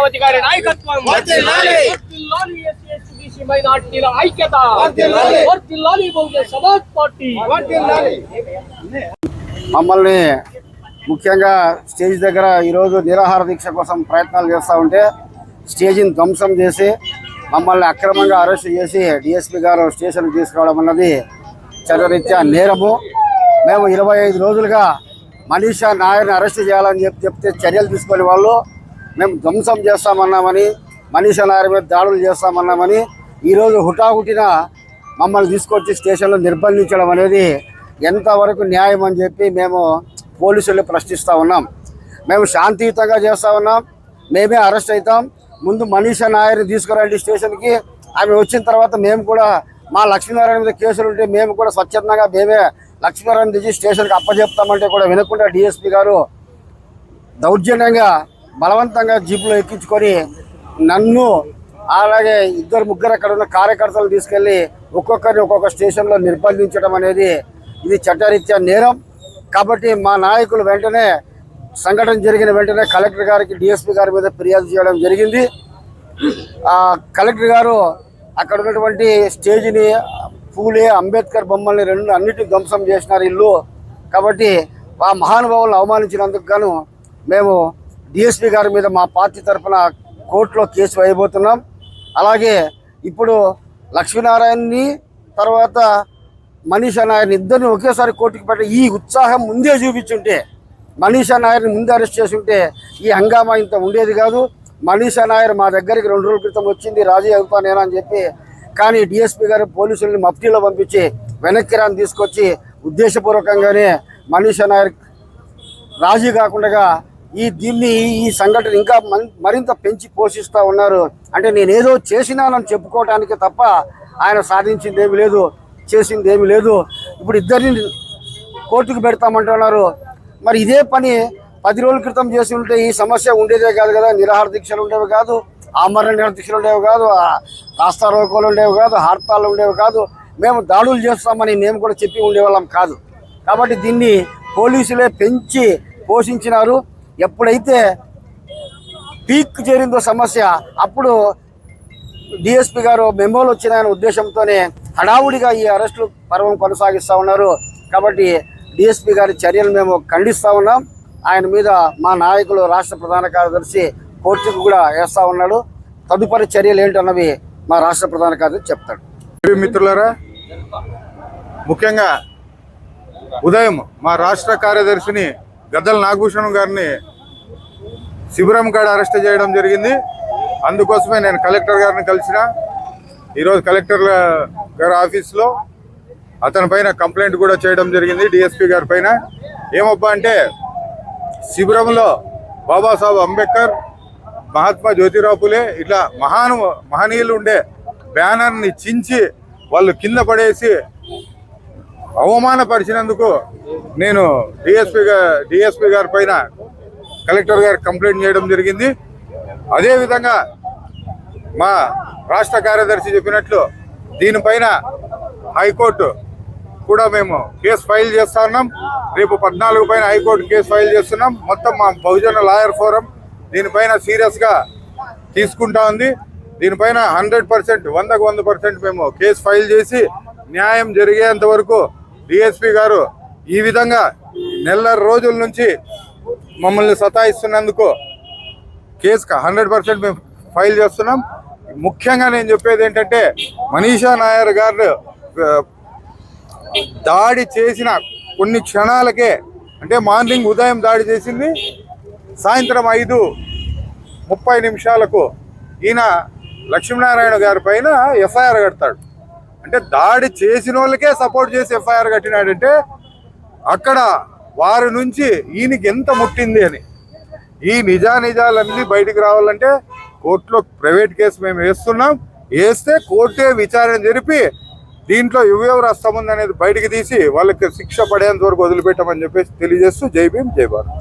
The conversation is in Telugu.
సత్యవతి గారి నాయకత్వం, మైనార్టీల ఐక్యత, బహుజన సమాజ్ పార్టీ. మమ్మల్ని ముఖ్యంగా స్టేజ్ దగ్గర ఈరోజు నిరాహార దీక్ష కోసం ప్రయత్నాలు చేస్తూ ఉంటే స్టేజ్ని ధ్వంసం చేసి మమ్మల్ని అక్రమంగా అరెస్ట్ చేసి డిఎస్పీ గారు స్టేషన్కి తీసుకురావడం అన్నది చట్టరీత్యా నేరము. మేము 25 రోజులుగా మనీషా నాయర్ని అరెస్ట్ చేయాలని చెప్తే చర్యలు తీసుకునే వాళ్ళు మేము ధ్వంసం చేస్తామన్నామని, మనీషా నాయర్ మీద దాడులు చేస్తామన్నామని ఈరోజు హుటాహుటిన మమ్మల్ని తీసుకొచ్చి స్టేషన్లో నిర్బంధించడం అనేది ఎంతవరకు న్యాయం అని చెప్పి మేము పోలీసులు ప్రశ్నిస్తూ ఉన్నాం. మేము శాంతియుతంగా చేస్తూ ఉన్నాం. మేమే అరెస్ట్ అవుతాం. ముందు మనీషా నాయర్ని తీసుకురండి స్టేషన్కి. ఆమె వచ్చిన తర్వాత మేము కూడా మా లక్ష్మీనారాయణ మీద కేసులు ఉంటే మేము కూడా స్వచ్ఛందంగా మేమే లక్ష్మీనారాయణ తెచ్చి స్టేషన్కి అప్పచెప్తామంటే కూడా వినకుండా డిఎస్పీ గారు దౌర్జన్యంగా బలవంతంగా జీపులో ఎక్కించుకొని నన్ను అలాగే 2-3 అక్కడ ఉన్న కార్యకర్తలు తీసుకెళ్ళి ఒక్కొక్కరిని ఒక్కొక్క స్టేషన్లో నిర్బంధించడం అనేది ఇది చట్టరీత్యా నేరం. కాబట్టి మా నాయకులు వెంటనే సంఘటన జరిగిన వెంటనే కలెక్టర్ గారికి డిఎస్పీ గారి మీద ఫిర్యాదు చేయడం జరిగింది. కలెక్టర్ గారు అక్కడ ఉన్నటువంటి స్టేజ్ని, పూలే అంబేద్కర్ బొమ్మల్ని అన్నిటిని ధ్వంసం చేసినారు ఇల్లు. కాబట్టి ఆ మహానుభావులను అవమానించినందుకు గాను మేము డిఎస్పీ గారి మీద మా పార్టీ తరఫున కోర్టులో కేసు వేయబోతున్నాం. అలాగే ఇప్పుడు లక్ష్మీనారాయణని తర్వాత మనీషా నాయర్ని ఇద్దరిని ఒకేసారి కోర్టుకు పెట్టి ఈ ఉత్సాహం ముందే చూపించుంటే, మనీషా నాయర్ని ముందే అరెస్ట్ చేసి ఉంటే ఈ హంగామా ఇంత ఉండేది కాదు. మనీషా నాయర్ మా దగ్గరికి 2 రోజుల క్రితం వచ్చింది, రాజీ అవుతా నేనా అని చెప్పి. కానీ డిఎస్పీ గారు పోలీసుల్ని మఫ్టీలో పంపించి వెనక్కి రాని తీసుకొచ్చి ఉద్దేశపూర్వకంగానే మనీషా నాయర్ రాజీ కాకుండా ఈ సంఘటన ఇంకా మరింత పెంచి పోషిస్తూ ఉన్నారు. అంటే నేనేదో చేసినానని చెప్పుకోవడానికి తప్ప ఆయన సాధించింది ఏమి లేదు, చేసింది ఏమి లేదు. ఇప్పుడు ఇద్దరిని కోర్టుకు పెడతామంటున్నారు. మరి ఇదే పని 10 రోజుల క్రితం చేసి ఉంటే ఈ సమస్య ఉండేదే కాదు కదా. నిరాహార దీక్షలు ఉండేవి కాదు, ఆమరణ నిరాహార దీక్షలు ఉండేవి కాదు, రాస్తా రోకోలు ఉండేవి కాదు, హర్తాలు ఉండేవి కాదు, మేము దాడులు చేస్తామని మేము కూడా చెప్పి ఉండేవాళ్ళం కాదు. కాబట్టి దీన్ని పోలీసులే పెంచి పోషించినారు. ఎప్పుడైతే పీక్ చేరిందో సమస్య అప్పుడు డిఎస్పీ గారు మెమోలు వచ్చినాయనే ఉద్దేశంతోనే హడావుడిగా ఈ అరెస్టులు పర్వం కొనసాగిస్తూ ఉన్నారు. కాబట్టి డిఎస్పీ గారి చర్యలు మేము ఖండిస్తూ ఉన్నాం. ఆయన మీద మా నాయకులు రాష్ట్ర ప్రధాన కార్యదర్శి కోర్టుకు కూడా వేస్తూ ఉన్నాడు. తదుపరి చర్యలు ఏంటన్నవి మా రాష్ట్ర ప్రధాన కార్యదర్శి చెప్తాడు. మిత్రులారా, ముఖ్యంగా ఉదయం మా రాష్ట్ర కార్యదర్శిని గద్దల నాగభూషణం గారిని శిబిరం కాడ అరెస్ట్ చేయడం జరిగింది. అందుకోసమే నేను కలెక్టర్ గారిని కలిసిన. ఈరోజు కలెక్టర్ గారి ఆఫీస్లో అతని పైన కంప్లైంట్ కూడా చేయడం జరిగింది డిఎస్పీ గారి పైన. ఏమబ్బా అంటే శిబిరంలో బాబాసాహెబ్ అంబేద్కర్, మహాత్మా జ్యోతిరావు పులే ఇట్లా మహనీయులు ఉండే బ్యానర్ని చించి వాళ్ళు కింద పడేసి అవమానపరిచినందుకు నేను డిఎస్పీ గారి పైన కలెక్టర్ గారికి కంప్లైంట్ చేయడం జరిగింది. అదేవిధంగా మా రాష్ట్ర కార్యదర్శి చెప్పినట్లు దీనిపైన హైకోర్టు కూడా మేము కేసు ఫైల్ చేస్తా ఉన్నాం. రేపు 14 పైన హైకోర్టు కేసు ఫైల్ చేస్తున్నాం. మొత్తం మా బహుజన లాయర్ ఫోరం దీనిపైన సీరియస్గా తీసుకుంటా ఉంది. దీనిపైన 100% 100% మేము కేసు ఫైల్ చేసి న్యాయం జరిగేంత వరకు డిఎస్పీ గారు ఈ విధంగా 1.5 రోజుల నుంచి మమ్మల్ని సతాయిస్తున్నందుకు కేసు 100% మేము ఫైల్ చేస్తున్నాం. ముఖ్యంగా నేను చెప్పేది ఏంటంటే మనీషా నాయర్ గారు దాడి చేసిన కొన్ని క్షణాలకే, అంటే మార్నింగ్ ఉదయం దాడి చేసింది, సాయంత్రం 5:30 ఈయన లక్ష్మీనారాయణ గారి పైన ఎఫ్ఐఆర్ కడతాడు. అంటే దాడి చేసిన వాళ్ళకే సపోర్ట్ చేసి ఎఫ్ఐఆర్ కట్టినాడంటే అక్కడ వారి నుంచి ఈయనకి ఎంత ముట్టింది అని. ఈ నిజాలన్నీ బయటికి రావాలంటే కోర్టులో ప్రైవేట్ కేసు మేము వేస్తే కోర్టే విచారణ జరిపి దీంట్లో ఎవరెవరు హస్తం ఉంది అనేది బయటికి తీసి వాళ్ళకి శిక్ష పడేంత వరకు వదిలిపెట్టమని చెప్పేసి తెలియజేస్తూ జై భీమ్, జై భారత్.